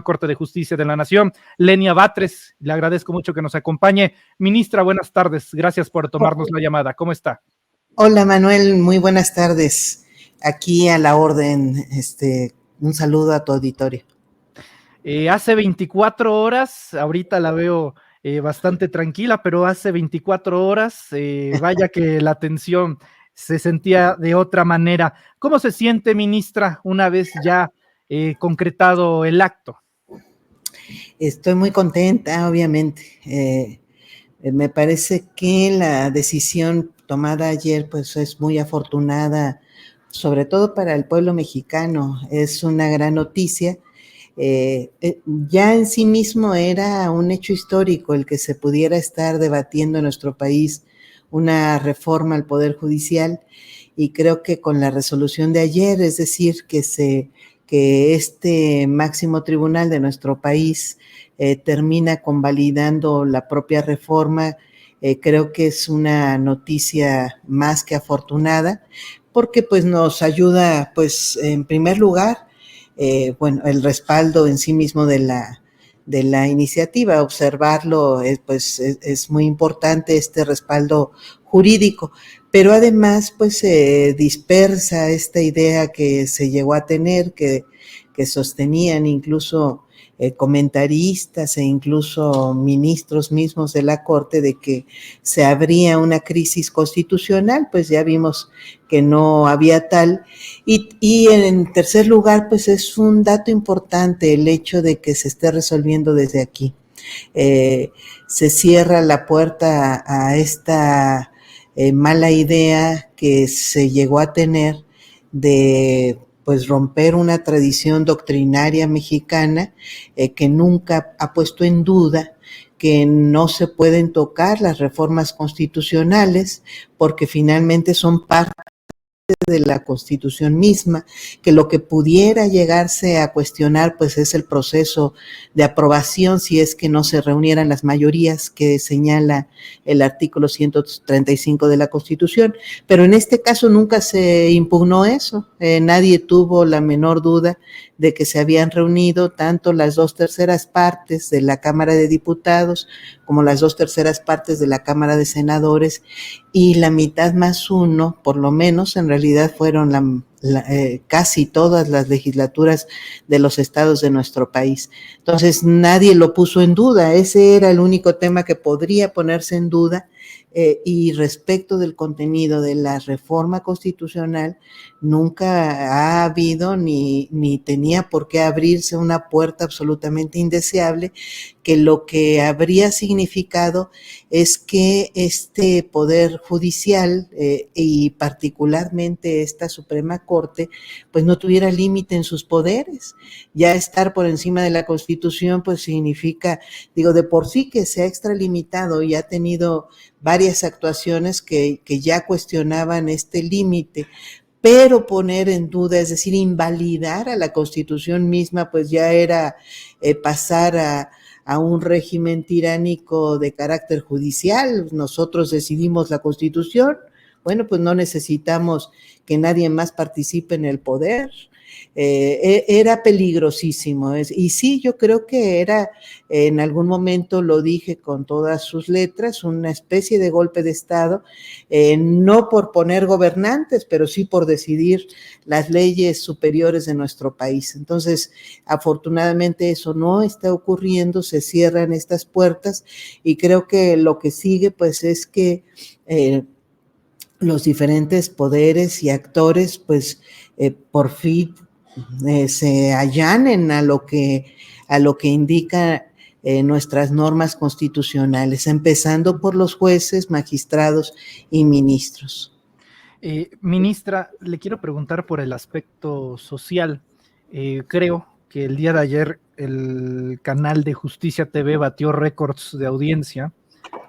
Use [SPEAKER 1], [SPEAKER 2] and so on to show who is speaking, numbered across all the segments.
[SPEAKER 1] Corte de Justicia de la Nación, Lenia Batres. Le agradezco mucho que nos acompañe. Ministra, buenas tardes. Gracias por tomarnos la llamada. ¿Cómo está?
[SPEAKER 2] Hola, Manuel. Muy buenas tardes. Aquí a la orden. Un saludo a tu auditorio.
[SPEAKER 1] Hace 24 horas, ahorita la veo bastante tranquila, pero hace 24 horas, vaya que la tensión se sentía de otra manera. ¿Cómo se siente, ministra, una vez ya concretado el acto?
[SPEAKER 2] Estoy muy contenta, obviamente. Me parece que la decisión tomada ayer pues es muy afortunada, sobre todo para el pueblo mexicano. Es una gran noticia. Ya en sí mismo era un hecho histórico el que se pudiera estar debatiendo en nuestro país una reforma al Poder Judicial, y creo que con la resolución de ayer, es decir, que este máximo tribunal de nuestro país termina convalidando la propia reforma, creo que es una noticia más que afortunada, porque pues nos ayuda, pues en primer lugar, el respaldo en sí mismo de la iniciativa, observarlo, es muy importante este respaldo jurídico, pero además pues se dispersa esta idea que se llegó a tener, que sostenían incluso comentaristas e incluso ministros mismos de la Corte, de que se habría una crisis constitucional. Pues ya vimos que no había tal. Y en tercer lugar, pues es un dato importante el hecho de que se esté resolviendo desde aquí. Se cierra la puerta a esta mala idea que se llegó a tener de pues romper una tradición doctrinaria mexicana que nunca ha puesto en duda que no se pueden tocar las reformas constitucionales, porque finalmente son parte de la Constitución misma, que lo que pudiera llegarse a cuestionar pues es el proceso de aprobación, si es que no se reunieran las mayorías que señala el artículo 135 de la Constitución, pero en este caso nunca se impugnó eso. Nadie tuvo la menor duda de que se habían reunido tanto las 2/3 partes de la Cámara de Diputados como las 2/3 partes de la Cámara de Senadores, y la mitad más uno, por lo menos, en realidad fueron casi todas las legislaturas de los estados de nuestro país. Entonces nadie lo puso en duda. Ese era el único tema que podría ponerse en duda, y respecto del contenido de la reforma constitucional, nunca ha habido ni tenía por qué abrirse una puerta absolutamente indeseable, que lo que habría significado es que este Poder Judicial y particularmente esta Suprema Corte pues no tuviera límite en sus poderes. Ya estar por encima de la Constitución pues significa, digo, de por sí que se ha extralimitado y ha tenido varias actuaciones que ya cuestionaban este límite, pero poner en duda, es decir, invalidar a la Constitución misma, pues ya era pasar a un régimen tiránico de carácter judicial. Nosotros decidimos la Constitución, bueno, pues no necesitamos que nadie más participe en el poder. Era peligrosísimo. Y sí, yo creo que era, en algún momento lo dije con todas sus letras, una especie de golpe de Estado, no por poner gobernantes, pero sí por decidir las leyes superiores de nuestro país. Entonces, afortunadamente eso no está ocurriendo, se cierran estas puertas, y creo que lo que sigue pues es que los diferentes poderes y actores pues por fin se allanen a lo que indica nuestras normas constitucionales, empezando por los jueces, magistrados y ministros.
[SPEAKER 1] Ministra, le quiero preguntar por el aspecto social. Creo que el día de ayer el canal de Justicia TV batió récords de audiencia,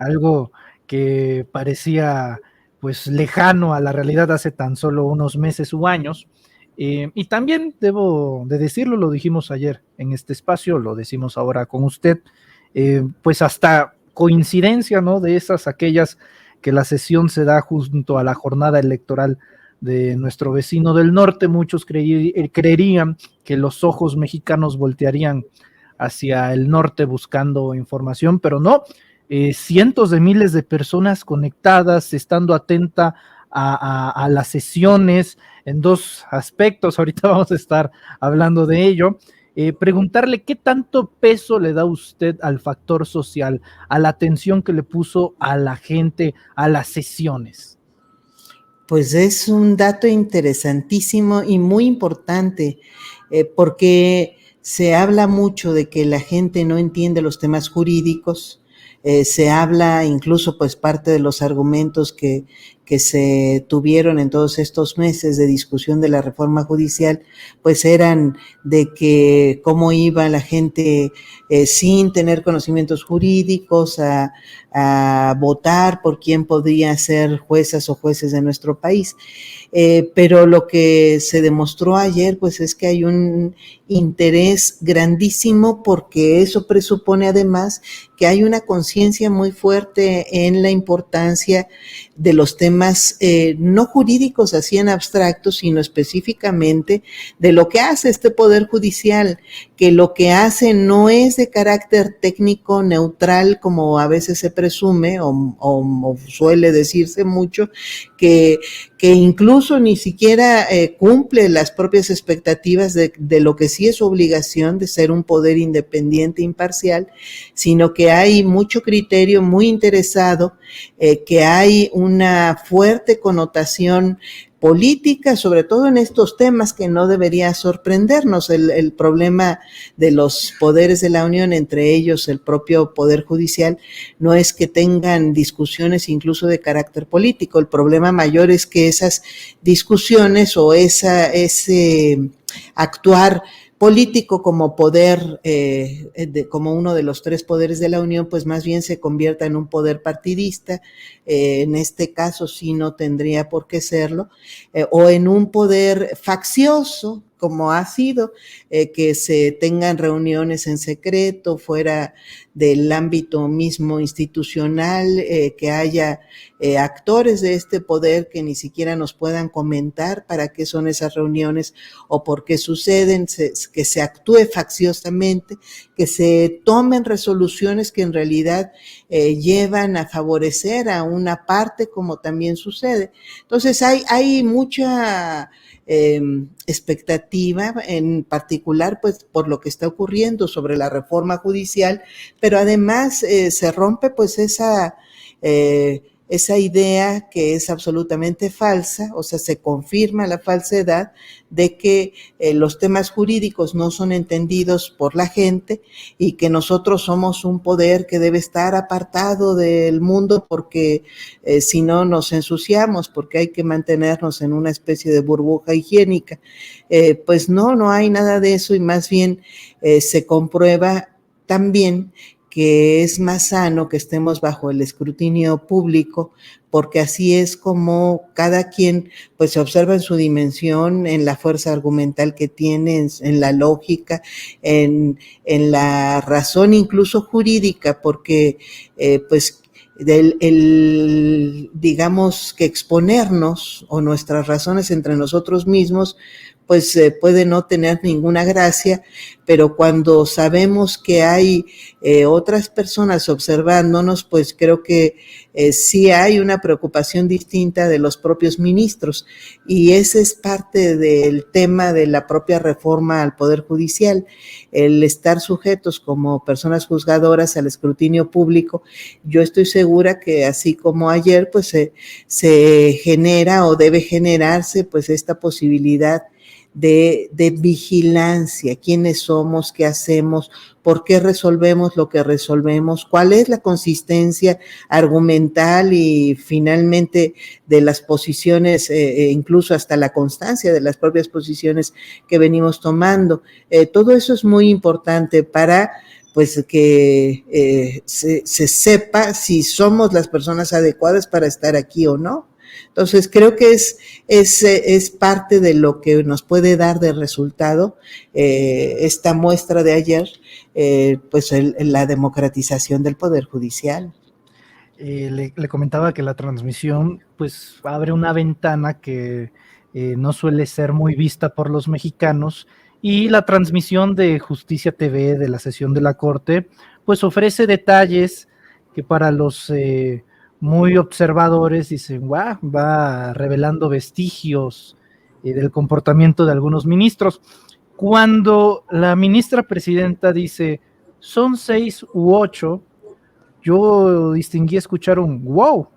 [SPEAKER 1] algo que parecía pues lejano a la realidad hace tan solo unos meses u años. Y también debo de decirlo, lo dijimos ayer en este espacio, lo decimos ahora con usted, pues hasta coincidencia, ¿no? De esas, aquellas que la sesión se da junto a la jornada electoral de nuestro vecino del norte, muchos creerían que los ojos mexicanos voltearían hacia el norte buscando información, pero no, cientos de miles de personas conectadas, estando atenta a las sesiones en dos aspectos. Ahorita vamos a estar hablando de ello. Preguntarle qué tanto peso le da usted al factor social, a la atención que le puso a la gente, a las sesiones.
[SPEAKER 2] Pues es un dato interesantísimo y muy importante, porque se habla mucho de que la gente no entiende los temas jurídicos, se habla incluso, pues parte de los argumentos que se tuvieron en todos estos meses de discusión de la reforma judicial, pues eran de que cómo iba la gente sin tener conocimientos jurídicos a votar por quién podría ser juezas o jueces de nuestro país. Pero lo que se demostró ayer, pues es que hay un interés grandísimo, porque eso presupone además que hay una conciencia muy fuerte en la importancia de los temas no jurídicos así en abstracto, sino específicamente de lo que hace este Poder Judicial, que lo que hace no es de carácter técnico neutral, como a veces se presume o suele decirse mucho, que incluso ni siquiera cumple las propias expectativas de lo que sí es su obligación de ser un poder independiente e imparcial, sino que hay mucho criterio muy interesado, que hay una fuerte connotación política, sobre todo en estos temas que no debería sorprendernos. El problema de los poderes de la Unión, entre ellos el propio Poder Judicial, no es que tengan discusiones incluso de carácter político. El problema mayor es que esas discusiones o ese actuar político como poder, como uno de los tres poderes de la Unión, pues más bien se convierta en un poder partidista, en este caso sí no tendría por qué serlo, o en un poder faccioso, como ha sido, que se tengan reuniones en secreto, fuera del ámbito mismo institucional, que haya actores de este poder que ni siquiera nos puedan comentar para qué son esas reuniones o por qué suceden, que se actúe facciosamente, que se tomen resoluciones que en realidad llevan a favorecer a una parte, como también sucede. Entonces hay mucha expectativa, en particular pues por lo que está ocurriendo sobre la reforma judicial, pero además se rompe pues esa idea que es absolutamente falsa, o sea, se confirma la falsedad de que los temas jurídicos no son entendidos por la gente y que nosotros somos un poder que debe estar apartado del mundo porque si no nos ensuciamos, porque hay que mantenernos en una especie de burbuja higiénica. Pues no hay nada de eso, y más bien se comprueba también que es más sano que estemos bajo el escrutinio público, porque así es como cada quien pues se observa en su dimensión, en la fuerza argumental que tiene, en la lógica, en la razón incluso jurídica, porque pues digamos que exponernos o nuestras razones entre nosotros mismos pues puede no tener ninguna gracia, pero cuando sabemos que hay otras personas observándonos, pues creo que sí hay una preocupación distinta de los propios ministros, y ese es parte del tema de la propia reforma al Poder Judicial, el estar sujetos como personas juzgadoras al escrutinio público. Yo estoy segura que así como ayer, pues se genera o debe generarse pues esta posibilidad de vigilancia, quiénes somos, qué hacemos, por qué resolvemos lo que resolvemos, cuál es la consistencia argumental y finalmente de las posiciones, incluso hasta la constancia de las propias posiciones que venimos tomando. Todo eso es muy importante para pues que se sepa si somos las personas adecuadas para estar aquí o no. Entonces creo que es parte de lo que nos puede dar de resultado esta muestra de ayer, pues la democratización del Poder Judicial.
[SPEAKER 1] Le comentaba que la transmisión pues abre una ventana que no suele ser muy vista por los mexicanos, y la transmisión de Justicia TV de la sesión de la Corte, pues ofrece detalles que para los muy observadores dicen, wow, va revelando vestigios del comportamiento de algunos ministros. Cuando la ministra presidenta dice, son 6 u 8, yo distinguí escuchar un wow.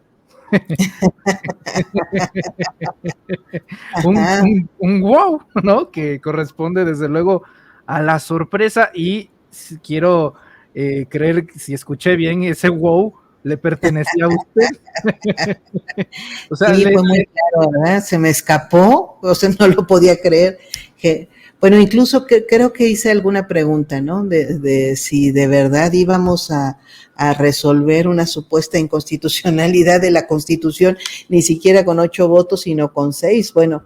[SPEAKER 1] un wow, ¿no? Que corresponde desde luego a la sorpresa y quiero creer, si escuché bien, ese wow le pertenecía a usted.
[SPEAKER 2] O sea, sí, fue muy claro, ¿verdad? Se me escapó, o sea, no lo podía creer. Bueno, incluso creo que hice alguna pregunta, ¿no? De si de verdad íbamos a resolver una supuesta inconstitucionalidad de la Constitución, ni siquiera con 8 votos, sino con 6. Bueno,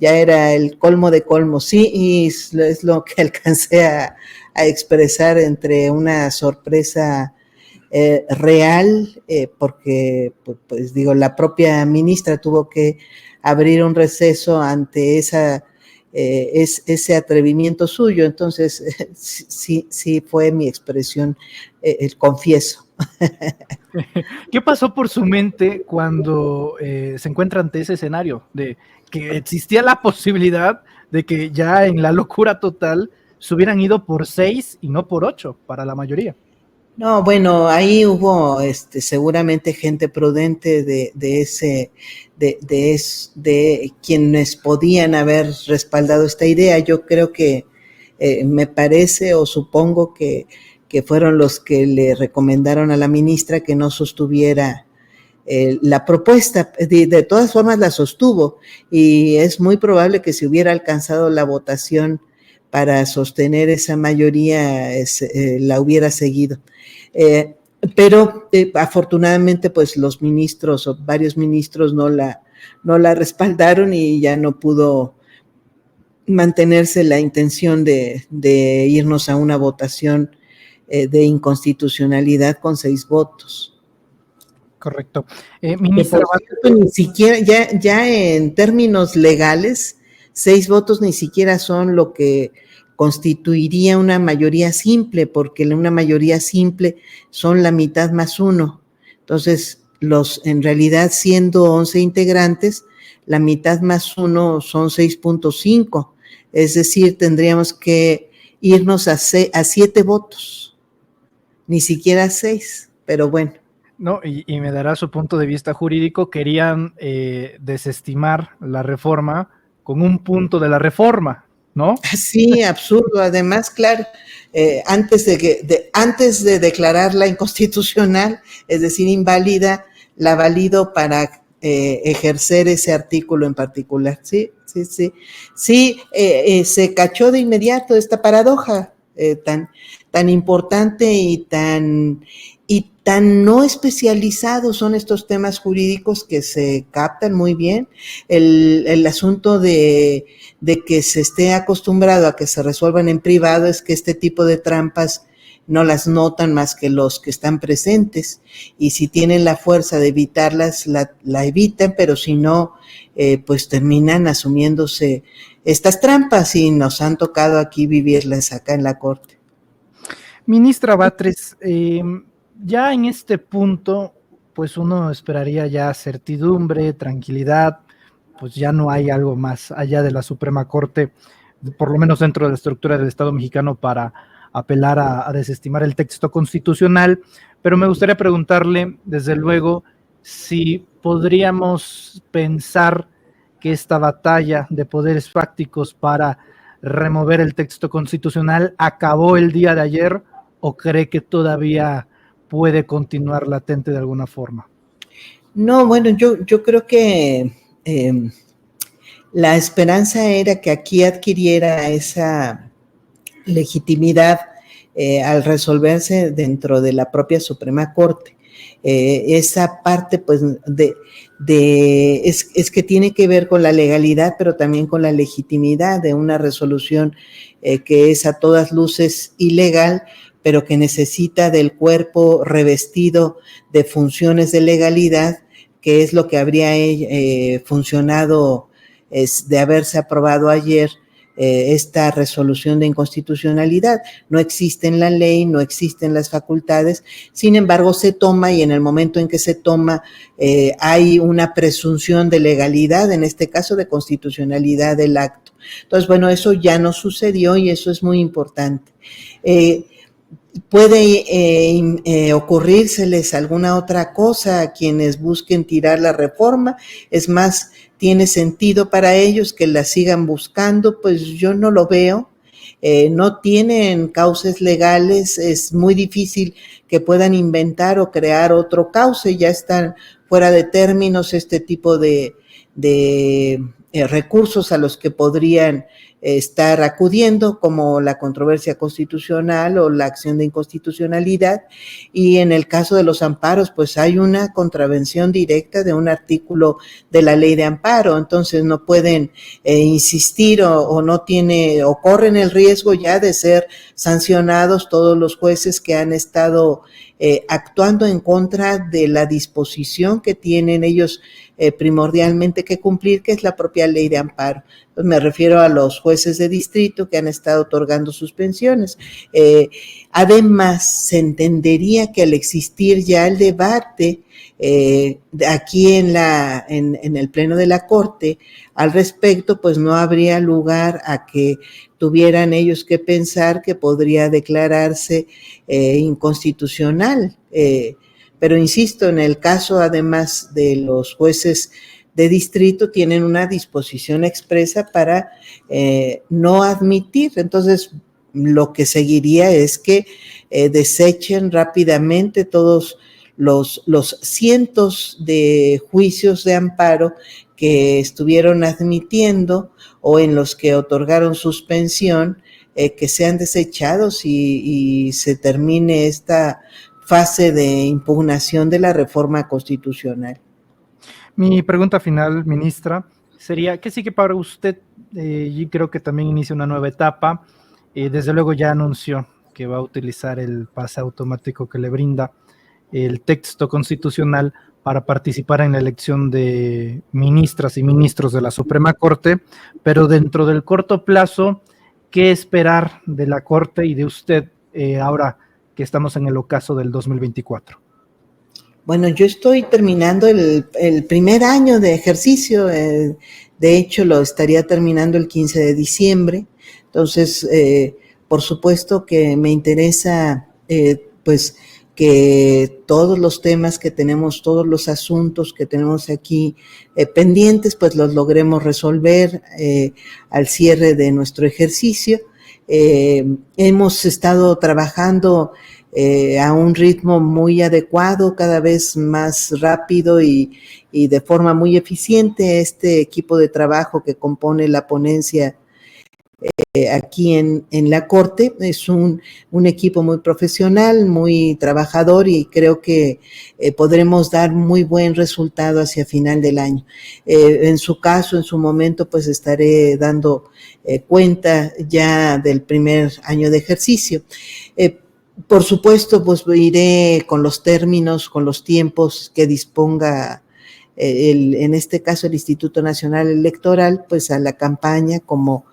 [SPEAKER 2] ya era el colmo de colmos, sí, y es lo que alcancé a expresar entre una sorpresa real, porque, pues digo, la propia ministra tuvo que abrir un receso ante ese atrevimiento suyo. Entonces, sí fue mi expresión, confieso.
[SPEAKER 1] ¿Qué pasó por su mente cuando se encuentra ante ese escenario de que existía la posibilidad de que ya en la locura total se hubieran ido por 6 y no por 8 para la mayoría?
[SPEAKER 2] No, bueno, ahí hubo seguramente gente prudente de quienes podían haber respaldado esta idea. Yo creo que me parece o supongo que fueron los que le recomendaron a la ministra que no sostuviera la propuesta. De todas formas la sostuvo, y es muy probable que si hubiera alcanzado la votación para sostener esa mayoría, la hubiera seguido. Pero afortunadamente pues los ministros o varios ministros no la respaldaron, y ya no pudo mantenerse la intención de irnos a una votación de inconstitucionalidad con 6 votos.
[SPEAKER 1] Correcto. Ministra,
[SPEAKER 2] ni siquiera, ya en términos legales, 6 votos ni siquiera son lo que constituiría una mayoría simple, porque una mayoría simple son la mitad más 1. Entonces, en realidad, siendo 11 integrantes, la mitad más 1 son 6.5. Es decir, tendríamos que irnos a 7 votos, ni siquiera a 6, pero bueno.
[SPEAKER 1] No, y me dará su punto de vista jurídico. Querían desestimar la reforma con un punto de la reforma, ¿no?
[SPEAKER 2] Sí, absurdo. Además, claro, antes de declararla inconstitucional, es decir, inválida, la valido para ejercer ese artículo en particular. Sí, se cachó de inmediato esta paradoja tan importante y tan no especializados son estos temas jurídicos que se captan muy bien. El asunto de que se esté acostumbrado a que se resuelvan en privado es que este tipo de trampas no las notan más que los que están presentes, y si tienen la fuerza de evitarlas, la evitan, pero si no, pues terminan asumiéndose estas trampas, y nos han tocado aquí vivirlas acá en la Corte.
[SPEAKER 1] Ministra Batres, ya en este punto, pues uno esperaría ya certidumbre, tranquilidad, pues ya no hay algo más allá de la Suprema Corte, por lo menos dentro de la estructura del Estado mexicano, para apelar a desestimar el texto constitucional, pero me gustaría preguntarle, desde luego, si podríamos pensar que esta batalla de poderes fácticos para remover el texto constitucional acabó el día de ayer, o cree que todavía puede continuar latente de alguna forma.
[SPEAKER 2] No, bueno, yo creo que la esperanza era que aquí adquiriera esa legitimidad al resolverse dentro de la propia Suprema Corte. Esa parte, pues, es que tiene que ver con la legalidad, pero también con la legitimidad de una resolución que es a todas luces ilegal, pero que necesita del cuerpo revestido de funciones de legalidad, que es lo que habría funcionado de haberse aprobado ayer, esta resolución de inconstitucionalidad. No existe en la ley, no existen las facultades, sin embargo se toma, y en el momento en que se toma hay una presunción de legalidad, en este caso de constitucionalidad del acto. Entonces, bueno, eso ya no sucedió y eso es muy importante. Puede ocurrírseles alguna otra cosa a quienes busquen tirar la reforma, es más, tiene sentido para ellos que la sigan buscando, pues yo no lo veo. No tienen cauces legales, es muy difícil que puedan inventar o crear otro cauce, ya están fuera de términos este tipo de recursos a los que podrían estar acudiendo, como la controversia constitucional o la acción de inconstitucionalidad, y en el caso de los amparos, pues hay una contravención directa de un artículo de la ley de amparo, entonces no pueden insistir o no tiene, o corren el riesgo ya de ser sancionados todos los jueces que han estado actuando en contra de la disposición que tienen ellos primordialmente que cumplir, que es la propia ley de amparo. Pues me refiero a los jueces de distrito que han estado otorgando suspensiones. Además, se entendería que al existir ya el debate aquí en el Pleno de la Corte al respecto, pues no habría lugar a que tuvieran ellos que pensar que podría declararse inconstitucional. Pero insisto, en el caso además de los jueces de distrito tienen una disposición expresa para no admitir. Entonces, lo que seguiría es que desechen rápidamente todos los cientos de juicios de amparo que estuvieron admitiendo o en los que otorgaron suspensión, que sean desechados y se termine esta fase de impugnación de la reforma constitucional.
[SPEAKER 1] Mi pregunta final, ministra, sería que sí que para usted, yo creo que también inicia una nueva etapa, desde luego ya anunció que va a utilizar el pase automático que le brinda el texto constitucional para participar en la elección de ministras y ministros de la Suprema Corte, pero dentro del corto plazo, ¿qué esperar de la Corte y de usted ahora que estamos en el ocaso del 2024?
[SPEAKER 2] Bueno, yo estoy terminando el primer año de ejercicio, de hecho lo estaría terminando el 15 de diciembre, entonces por supuesto que me interesa pues que todos los temas que tenemos, todos los asuntos que tenemos aquí pendientes, pues los logremos resolver al cierre de nuestro ejercicio. Hemos estado trabajando a un ritmo muy adecuado, cada vez más rápido y de forma muy eficiente. Este equipo de trabajo que compone la ponencia aquí en la Corte es un equipo muy profesional, muy trabajador, y creo que podremos dar muy buen resultado hacia final del año. En su caso, en su momento, pues estaré dando cuenta ya del primer año de ejercicio. Por supuesto, pues iré con los términos, con los tiempos que disponga en este caso el Instituto Nacional Electoral, pues a la campaña como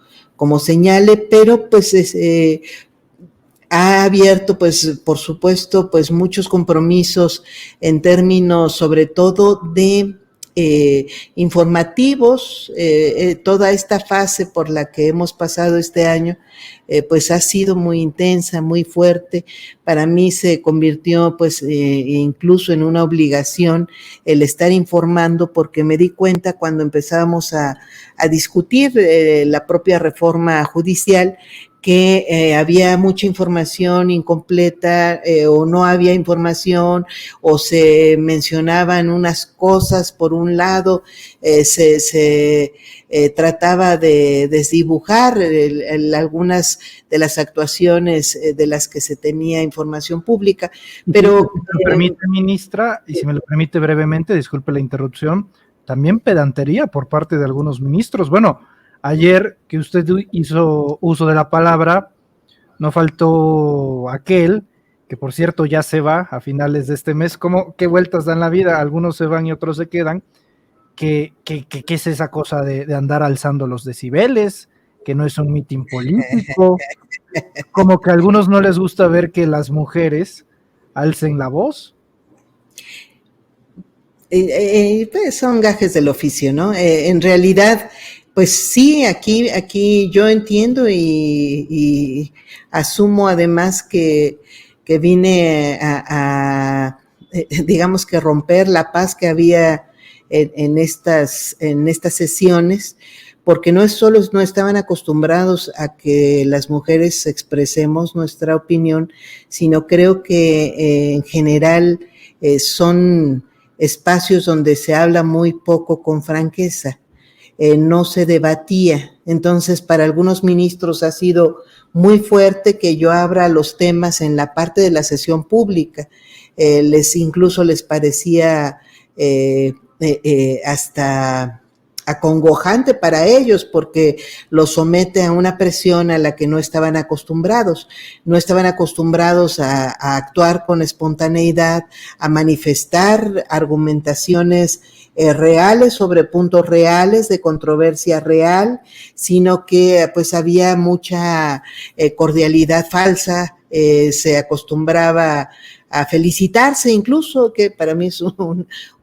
[SPEAKER 2] señale, pero pues ha abierto, pues por supuesto, pues muchos compromisos en términos sobre todo de informativos. Toda esta fase por la que hemos pasado este año pues ha sido muy intensa, muy fuerte. Para mí se convirtió pues incluso en una obligación el estar informando, porque me di cuenta cuando empezábamos a discutir la propia reforma judicial que había mucha información incompleta o no había información, o se mencionaban unas cosas por un lado, se trataba de desdibujar algunas de las actuaciones de las que se tenía información pública. Pero
[SPEAKER 1] si me lo permite, ministra, y si me lo permite brevemente, disculpe la interrupción, también pedantería por parte de algunos ministros. Bueno, ayer que usted hizo uso de la palabra, no faltó aquel, que por cierto ya se va a finales de este mes. ¿Qué vueltas dan la vida? Algunos se van y otros se quedan. ¿Qué es esa cosa de andar alzando los decibeles? que no es un mitin político, como que a algunos no les gusta ver que las mujeres alcen la voz.
[SPEAKER 2] Pues son gajes del oficio, ¿no? En realidad, pues sí, aquí yo entiendo y asumo además que vine digamos que romper la paz que había en estas sesiones, porque no estaban acostumbrados a que las mujeres expresemos nuestra opinión, sino creo que en general son espacios donde se habla muy poco con franqueza, no se debatía. Entonces, para algunos ministros ha sido muy fuerte que yo abra los temas en la parte de la sesión pública. Incluso les parecía hasta acongojante para ellos porque los somete a una presión a la que no estaban acostumbrados. No estaban acostumbrados a actuar con espontaneidad, a manifestar argumentaciones reales sobre puntos reales de controversia real, sino que pues había mucha cordialidad falsa, se acostumbraba a felicitarse incluso, que para mí es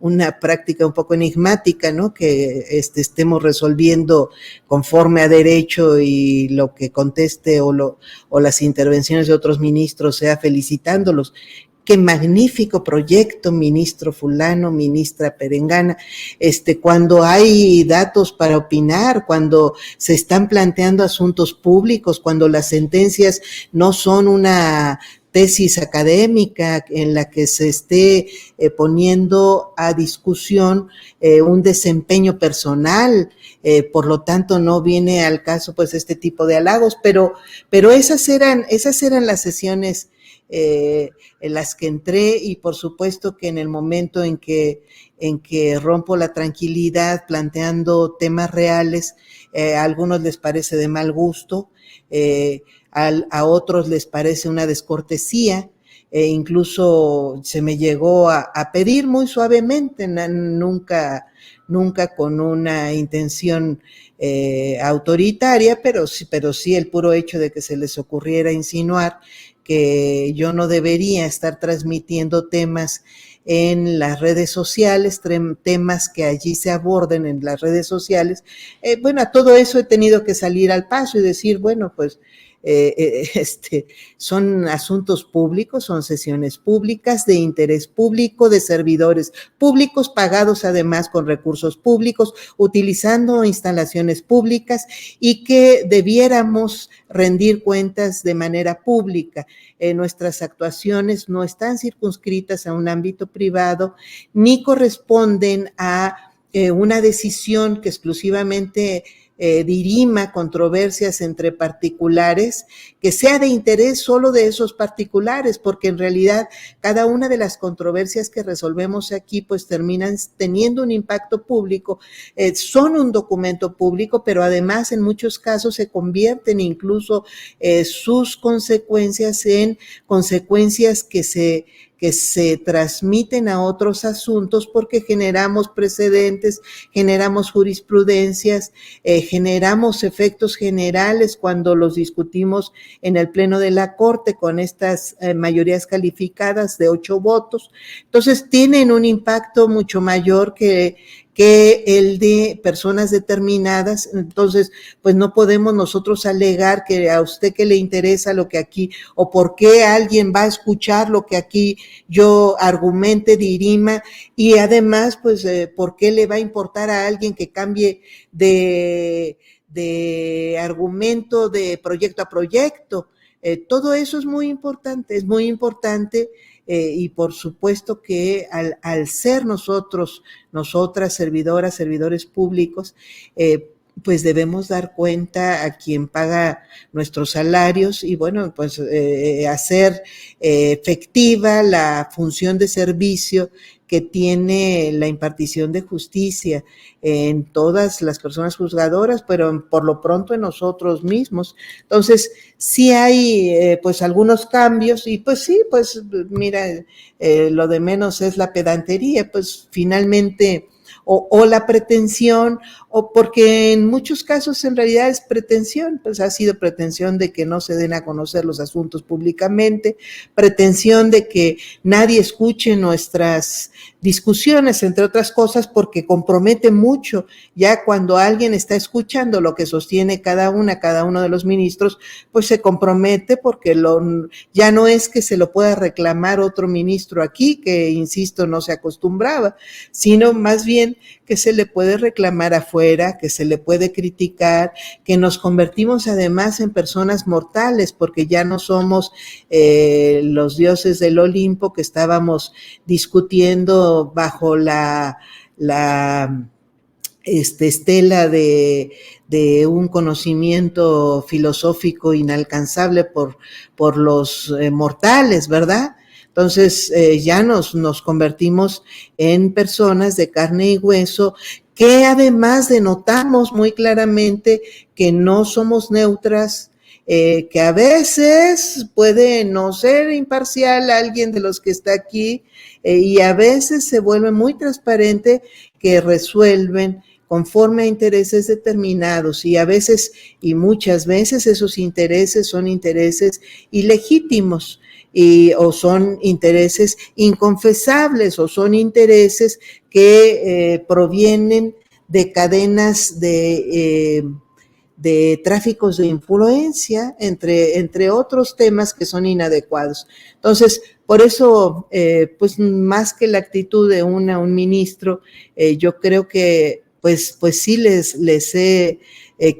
[SPEAKER 2] una práctica un poco enigmática, ¿no? Que estemos resolviendo conforme a derecho y lo que conteste o las intervenciones de otros ministros sea felicitándolos. Qué magnífico proyecto, ministro fulano, ministra perengana, cuando hay datos para opinar, cuando se están planteando asuntos públicos, cuando las sentencias no son una tesis académica en la que se esté poniendo a discusión un desempeño personal, por lo tanto no viene al caso pues este tipo de halagos, pero esas eran las sesiones en las que entré, y por supuesto que en el momento en que rompo la tranquilidad planteando temas reales, a algunos les parece de mal gusto, a otros les parece una descortesía, incluso se me llegó a pedir muy suavemente, nunca con una intención autoritaria, pero sí el puro hecho de que se les ocurriera insinuar que yo no debería estar transmitiendo temas en las redes sociales, temas que allí se aborden en las redes sociales. Bueno, a todo eso he tenido que salir al paso y decir, bueno, pues son asuntos públicos, son sesiones públicas de interés público, de servidores públicos, pagados además con recursos públicos, utilizando instalaciones públicas, y que debiéramos rendir cuentas de manera pública. Nuestras actuaciones no están circunscritas a un ámbito privado, ni corresponden a una decisión que exclusivamente dirima controversias entre particulares, que sea de interés solo de esos particulares, porque en realidad cada una de las controversias que resolvemos aquí pues terminan teniendo un impacto público, son un documento público, pero además en muchos casos se convierten incluso sus consecuencias en consecuencias que se transmiten a otros asuntos, porque generamos precedentes, generamos jurisprudencias, generamos efectos generales cuando los discutimos en el Pleno de la Corte con estas mayorías calificadas de 8 votos. Entonces tienen un impacto mucho mayor que el de personas determinadas. Entonces, pues no podemos nosotros alegar que a usted que le interesa lo que aquí, o por qué alguien va a escuchar lo que aquí yo argumente, dirima, y además, pues, por qué le va a importar a alguien que cambie de argumento de proyecto a proyecto. Todo eso es muy importante, y por supuesto que al ser nosotras, servidoras, servidores públicos, pues debemos dar cuenta a quien paga nuestros salarios y bueno, pues hacer efectiva la función de servicio que tiene la impartición de justicia en todas las personas juzgadoras, pero por lo pronto en nosotros mismos. Entonces, sí hay pues algunos cambios y pues sí, pues mira, lo de menos es la pedantería, pues finalmente o la pretensión, o porque en muchos casos en realidad es pretensión, pues ha sido pretensión de que no se den a conocer los asuntos públicamente, pretensión de que nadie escuche nuestras discusiones, entre otras cosas, porque compromete mucho. Ya cuando alguien está escuchando lo que sostiene cada uno de los ministros, pues se compromete porque ya no es que se lo pueda reclamar otro ministro aquí, que insisto, no se acostumbraba, sino más bien que se le puede reclamar afuera, que se le puede criticar, que nos convertimos además en personas mortales, porque ya no somos los dioses del Olimpo que estábamos discutiendo bajo la estela de un conocimiento filosófico inalcanzable por los mortales, ¿verdad? Entonces ya nos convertimos en personas de carne y hueso que además denotamos muy claramente que no somos neutras, que a veces puede no ser imparcial alguien de los que está aquí y a veces se vuelve muy transparente que resuelven conforme a intereses determinados y a veces y muchas veces esos intereses son intereses ilegítimos o son intereses inconfesables o son intereses que provienen de cadenas de tráficos de influencia, entre otros temas que son inadecuados. Entonces, por eso, pues más que la actitud de un ministro, yo creo que pues sí les he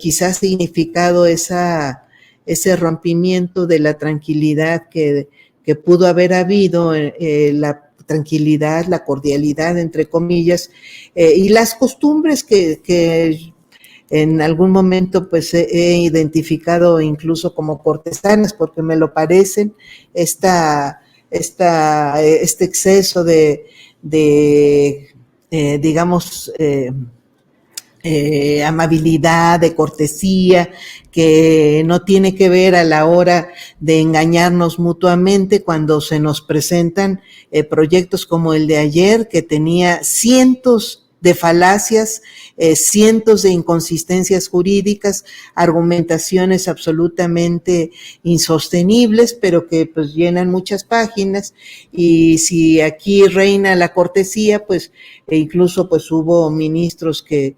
[SPEAKER 2] quizás significado ese rompimiento de la tranquilidad que pudo haber habido, la tranquilidad, la cordialidad, entre comillas, y las costumbres que en algún momento pues he identificado incluso como cortesanas, porque me lo parecen, este exceso de digamos, amabilidad, de cortesía, que no tiene que ver a la hora de engañarnos mutuamente cuando se nos presentan proyectos como el de ayer, que tenía cientos de falacias, cientos de inconsistencias jurídicas, argumentaciones absolutamente insostenibles, pero que pues llenan muchas páginas, y si aquí reina la cortesía, pues incluso pues hubo ministros que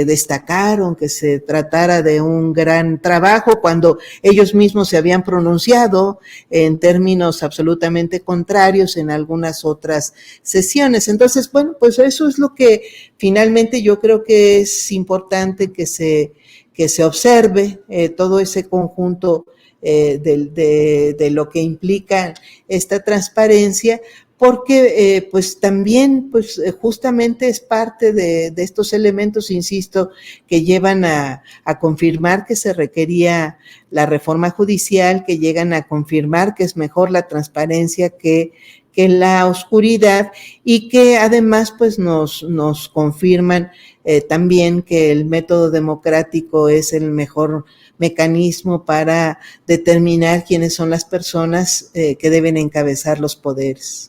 [SPEAKER 2] destacaron que se tratara de un gran trabajo cuando ellos mismos se habían pronunciado en términos absolutamente contrarios en algunas otras sesiones. Entonces, bueno, pues eso es lo que finalmente yo creo que es importante que se observe todo ese conjunto de lo que implica esta transparencia, porque pues también pues justamente es parte de estos elementos, insisto, que llevan a confirmar que se requería la reforma judicial, que llegan a confirmar que es mejor la transparencia que la oscuridad, y que además pues nos confirman también que el método democrático es el mejor mecanismo para determinar quiénes son las personas que deben encabezar los poderes.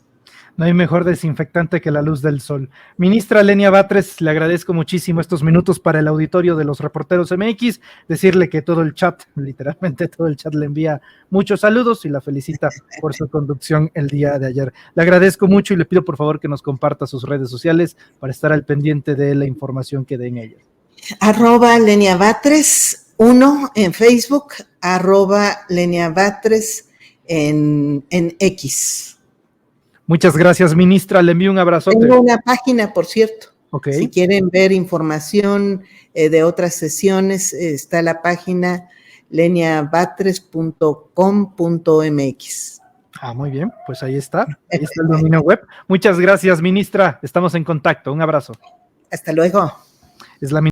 [SPEAKER 1] No hay mejor desinfectante que la luz del sol. Ministra Lenia Batres, le agradezco muchísimo estos minutos para el auditorio de los Reporteros MX, decirle que todo el chat, literalmente todo el chat, le envía muchos saludos y la felicita por su conducción el día de ayer. Le agradezco mucho y le pido por favor que nos comparta sus redes sociales para estar al pendiente de la información que den ellas.
[SPEAKER 2] @LeniaBatres 1 en Facebook, @LeniaBatres en X.
[SPEAKER 1] Muchas gracias, ministra. Le envío un abrazote.
[SPEAKER 2] Tengo una página, por cierto.
[SPEAKER 1] Okay.
[SPEAKER 2] Si quieren ver información de otras sesiones, está la página leniabatres.com.mx.
[SPEAKER 1] Muy bien, pues ahí está el dominio web. Muchas gracias, ministra. Estamos en contacto. Un abrazo.
[SPEAKER 2] Hasta luego.
[SPEAKER 1] Es la